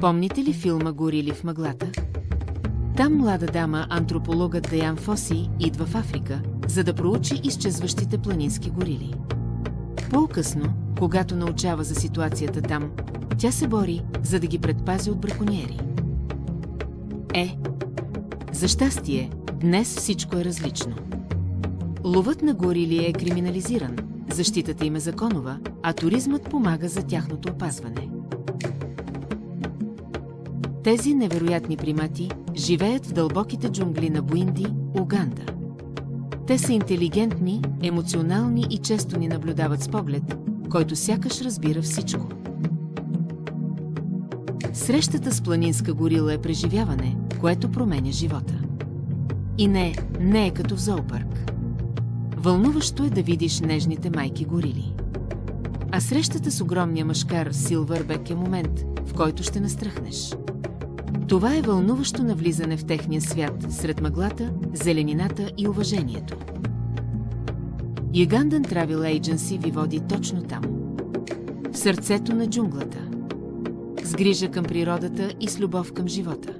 Помните ли филма "Горили в мъглата"? Там млада дама, антропологът Даян Фоси, идва в Африка, за да проучи изчезващите планински горили. По-късно, когато научава за ситуацията там, тя се бори, за да ги предпази от бракониери. За щастие, днес всичко е различно. Ловът на горили е криминализиран, защитата им е законова, а туризмът помага за тяхното опазване. Тези невероятни примати живеят в дълбоките джунгли на Буинди, Уганда. Те са интелигентни, емоционални и често ни наблюдават с поглед, който сякаш разбира всичко. Срещата с планинска горила е преживяване, което променя живота. И не е като в зоопарк. Вълнуващо е да видиш нежните майки горили. А срещата с огромния мъжкар Силвърбек е момент, в който ще настръхнеш. Това е вълнуващо навлизане в техния свят, сред мъглата, зеленината и уважението. Ugandan Travel Agency ви води точно там. В сърцето на джунглата. С грижа към природата и с любов към живота.